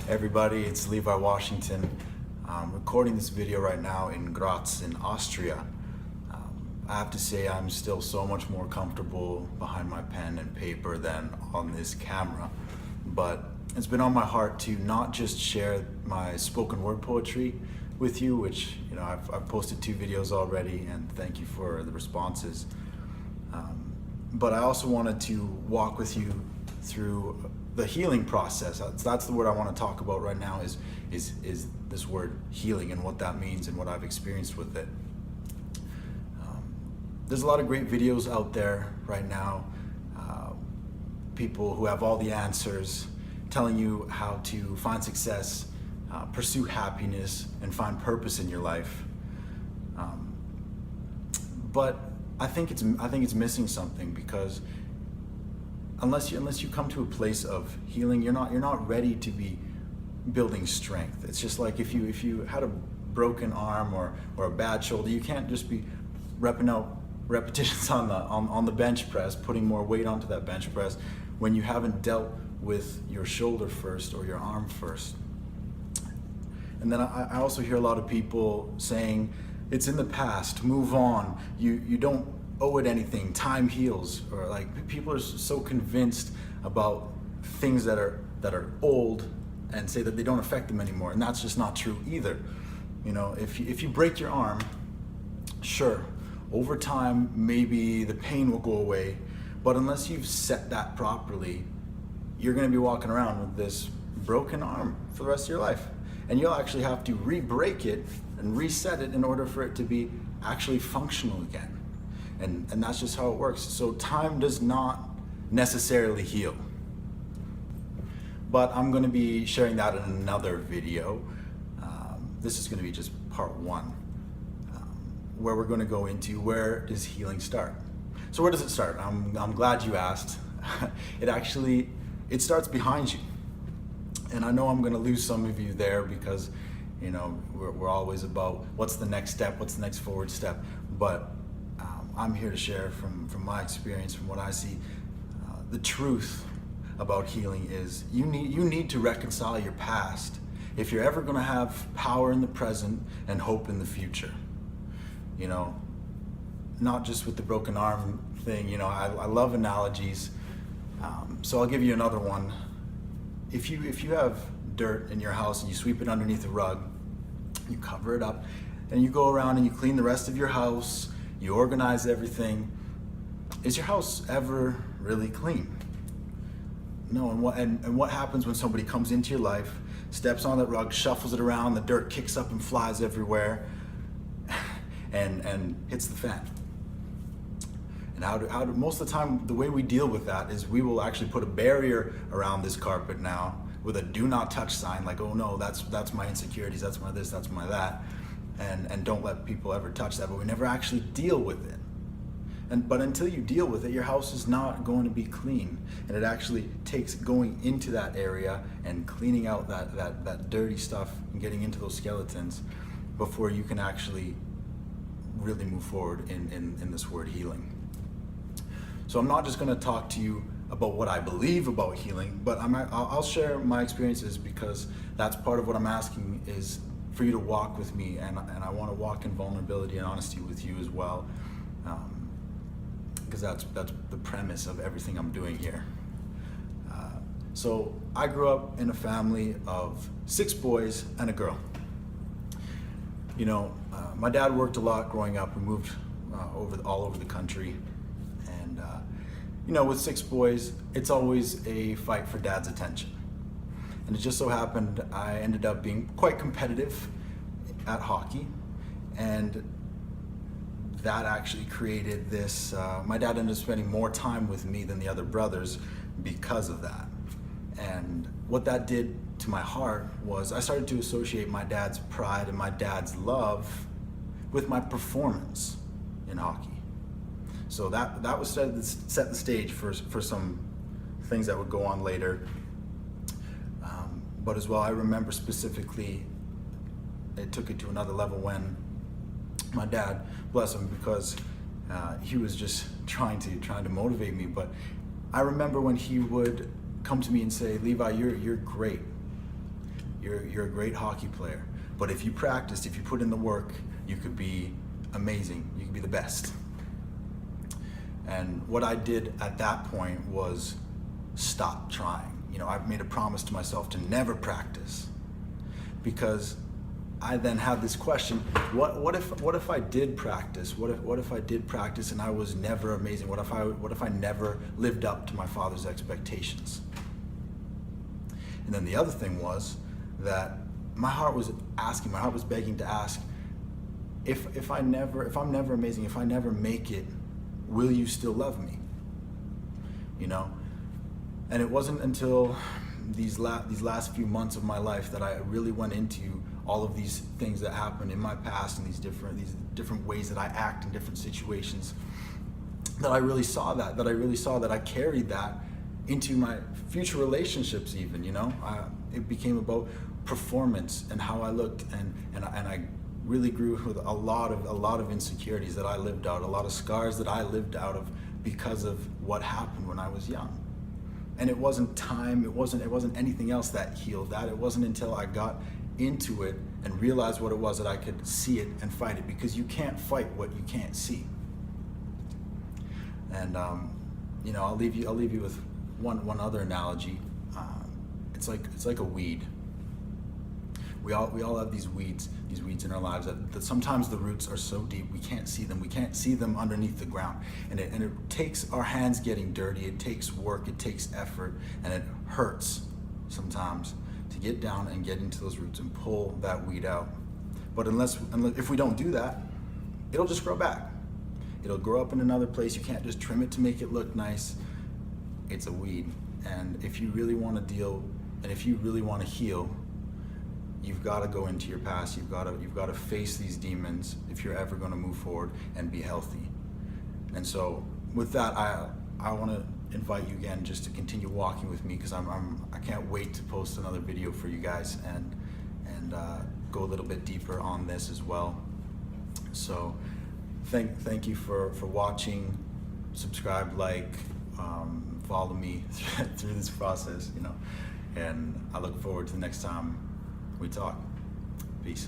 Everybody, it's Levi, Washington. I'm recording this video right now in Graz in Austria. I have to say I'm still so much more comfortable behind my pen and paper than on this camera. But it's been on my heart to not just share my spoken word poetry with you, which I've posted 2 videos already, and thank you for the responses. But I also wanted to walk with you through the healing process. That's the word I want to talk about right now is this word healing and what that means and what I've experienced with it. There's a lot of great videos out there right now, people who have all the answers, telling you how to find success, pursue happiness, and find purpose in your life. But I think it's missing something, because unless you come to a place of healing, you're not ready to be building strength. It's just like if you had a broken arm or a bad shoulder, you can't just be repping out repetitions on the bench press, putting more weight onto that bench press when you haven't dealt with your shoulder first or your arm first. And then I also hear a lot of people saying, it's in the past, move on, you don't owe it anything, time heals. Or like, people are so convinced about things that are old and say that they don't affect them anymore, and that's just not true either. If you break your arm, sure, over time maybe the pain will go away, but unless you've set that properly, you're going to be walking around with this broken arm for the rest of your life, and you'll actually have to re-break it and reset it in order for it to be actually functional again. And that's just how it works. So time does not necessarily heal. But I'm going to be sharing that in another video. This is going to be just part 1, where we're going to go into where does healing start. So where does it start? I'm glad you asked. It starts behind you. And I know I'm going to lose some of you there, because we're always about what's the next step, what's the next forward step. But I'm here to share from my experience, from what I see. The truth about healing is you need to reconcile your past if you're ever going to have power in the present and hope in the future. Not just with the broken arm thing. I love analogies, so I'll give you another one. If you have dirt in your house and you sweep it underneath the rug, you cover it up, and you go around and you clean the rest of your house, you organize everything, is your house ever really clean? No. And what happens when somebody comes into your life, steps on that rug, shuffles it around, the dirt kicks up and flies everywhere, and hits the fan? And most of the time, the way we deal with that is we will actually put a barrier around this carpet now with a do not touch sign, like, oh no, that's my insecurities, that's my this, that's my that, and don't let people ever touch that, but we never actually deal with it. But until you deal with it, your house is not going to be clean, and it actually takes going into that area and cleaning out that dirty stuff and getting into those skeletons before you can actually really move forward in this word healing. So I'm not just going to talk to you about what I believe about healing, but I'll share my experiences, because that's part of what I'm asking, is for you to walk with me, and I want to walk in vulnerability and honesty with you as well, because that's the premise of everything I'm doing here. So I grew up in a family of 6 boys and a girl. My dad worked a lot growing up. We moved all over the country. With 6 boys, it's always a fight for dad's attention. And it just so happened I ended up being quite competitive at hockey, and that actually created this, my dad ended up spending more time with me than the other brothers because of that. And what that did to my heart was I started to associate my dad's pride and my dad's love with my performance in hockey. So that was set the stage for some things that would go on later. But as well, I remember specifically, it took it to another level when my dad, bless him, because he was just trying to motivate me. But I remember when he would come to me and say, "Levi, you're great. you're a great hockey player. But if you practiced, if you put in the work, you could be amazing. You could be the best. And what I did at that point was stop trying. I made a promise to myself to never practice, because I then had this question: what if I did practice? What if I did practice and I was never amazing? What if I never lived up to my father's expectations? And then the other thing was that my heart was begging to ask, if I'm never amazing, if I never make it, will you still love me? And it wasn't until these last few months of my life that I really went into all of these things that happened in my past and these different ways that I act in different situations, that I really saw that I carried that into my future relationships even. It became about performance and how I looked, and I really grew with a lot of insecurities that I lived out, a lot of scars that I lived out of because of what happened when I was young. And it wasn't time, it wasn't anything else that healed that. It wasn't until I got into it and realized what it was that I could see it and fight it, because you can't fight what you can't see. And I'll leave you with one other analogy. It's like a weed. We all have these weeds in our lives that sometimes the roots are so deep we can't see them. We can't see them underneath the ground, and it takes our hands getting dirty. It takes work. It takes effort, and it hurts sometimes to get down and get into those roots and pull that weed out. But if we don't do that, it'll just grow back. It'll grow up in another place. You can't just trim it to make it look nice. It's a weed, and if you really want to deal, and if you really want to heal, you've got to go into your past. You've got to face these demons if you're ever going to move forward and be healthy. And so, with that, I want to invite you again just to continue walking with me, because I can't wait to post another video for you guys and go a little bit deeper on this as well. So, thank you for watching. Subscribe, like, follow me through this process. And I look forward to the next time we talk. Peace.